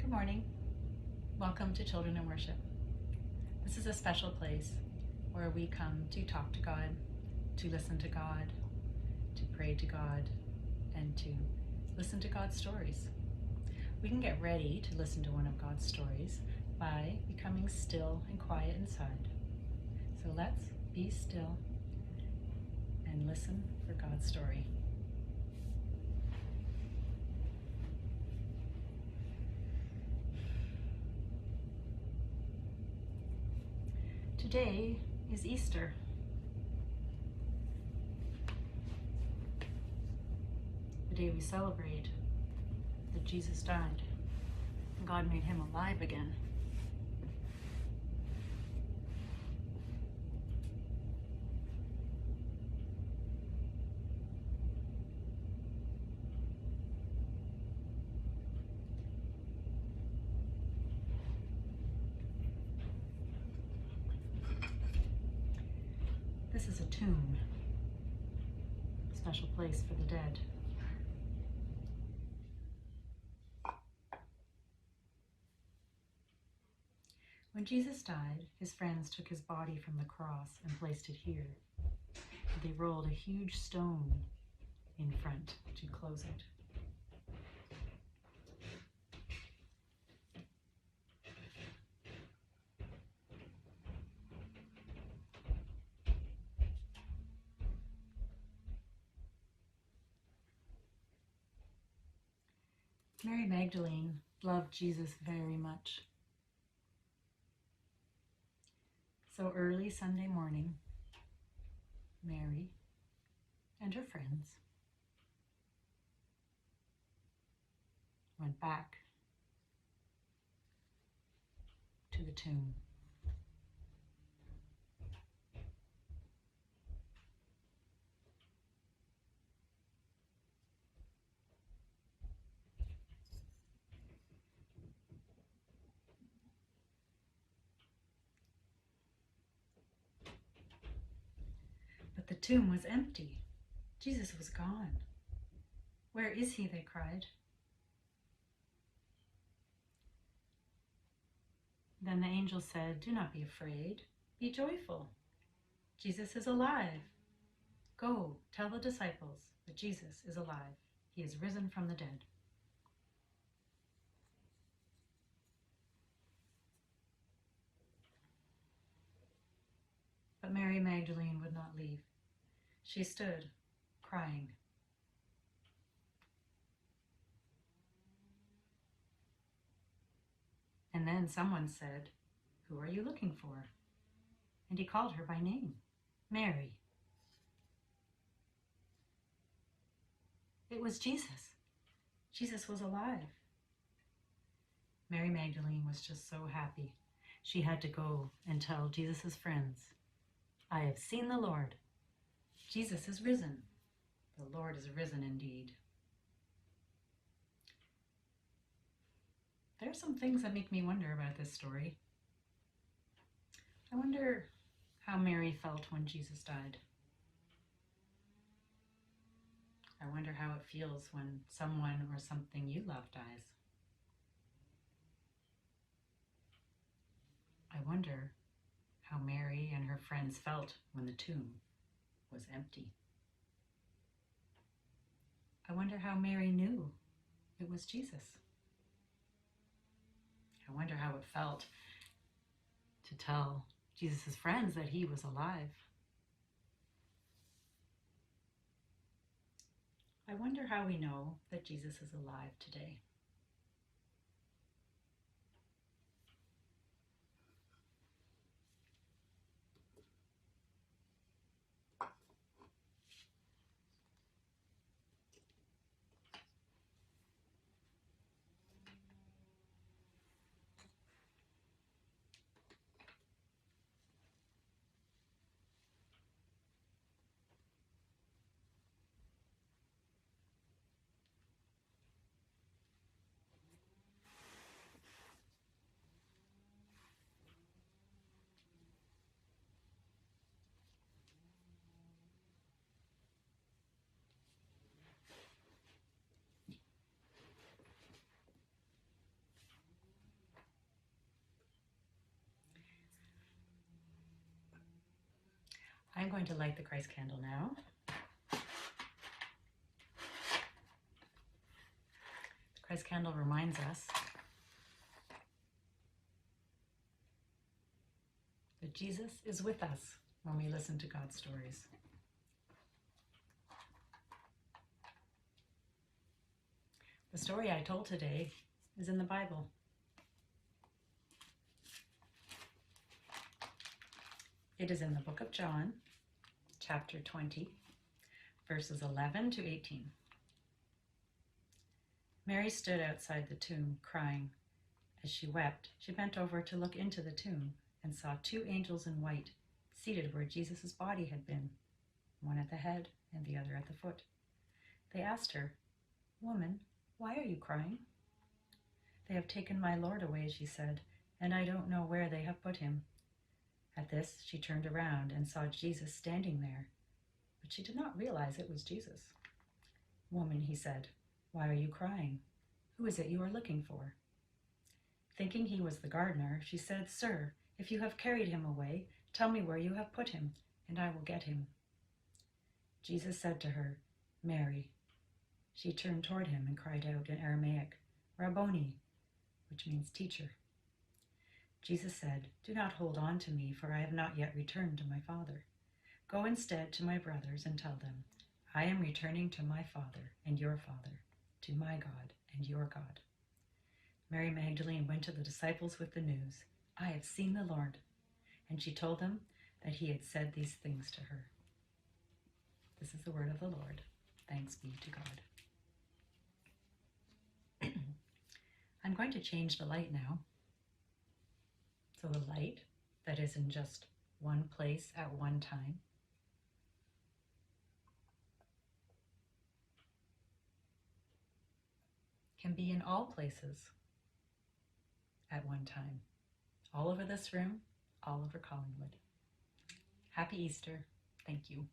Good morning. Welcome to Children in Worship. This is a special place where we come to talk to God, to listen to God, to pray to God, and to listen to God's stories. We can get ready to listen to one of God's stories by becoming still and quiet inside. So let's be still and listen for God's story. Today is Easter. The day we celebrate that Jesus died and God made him alive again. This is a tomb, a special place for the dead. When Jesus died, his friends took his body from the cross and placed it here. They rolled a huge stone in front to close it. Mary Magdalene loved Jesus very much. So early Sunday morning, Mary and her friends went back to the tomb. But the tomb was empty. Jesus was gone. Where is he? They cried. Then the angel said, "Do not be afraid. Be joyful. Jesus is alive. Go, tell the disciples that Jesus is alive. He is risen from the dead." But Mary Magdalene would not leave. She stood, crying. And then someone said, "Who are you looking for?" And he called her by name, Mary. It was Jesus. Jesus was alive. Mary Magdalene was just so happy. She had to go and tell Jesus' friends, "I have seen the Lord. Jesus is risen. The Lord is risen indeed." There are some things that make me wonder about this story. I wonder how Mary felt when Jesus died. I wonder how it feels when someone or something you love dies. I wonder how Mary and her friends felt when the tomb was empty. I wonder how Mary knew it was Jesus. I wonder how it felt to tell Jesus' friends that he was alive. I wonder how we know that Jesus is alive today. I'm going to light the Christ candle now. The Christ candle reminds us that Jesus is with us when we listen to God's stories. The story I told today is in the Bible. It is in the book of John, chapter 20, verses 11 to 18. Mary stood outside the tomb, crying. As she wept, she bent over to look into the tomb and saw two angels in white seated where Jesus' body had been, one at the head and the other at the foot. They asked her, "Woman, why are you crying?" "They have taken my Lord away," she said, "and I don't know where they have put him." At this, she turned around and saw Jesus standing there, but she did not realize it was Jesus. "Woman," he said, "why are you crying? Who is it you are looking for?" Thinking he was the gardener, she said, "Sir, if you have carried him away, tell me where you have put him, and I will get him." Jesus said to her, "Mary." She turned toward him and cried out in Aramaic, "Rabboni," which means teacher. Jesus said, "Do not hold on to me, for I have not yet returned to my Father. Go instead to my brothers and tell them, I am returning to my Father and your Father, to my God and your God." Mary Magdalene went to the disciples with the news, "I have seen the Lord," and she told them that he had said these things to her. This is the word of the Lord. Thanks be to God. I'm going to change the light now. So the light that is in just one place at one time can be in all places at one time, all over this room, all over Collingwood. Happy Easter. Thank you.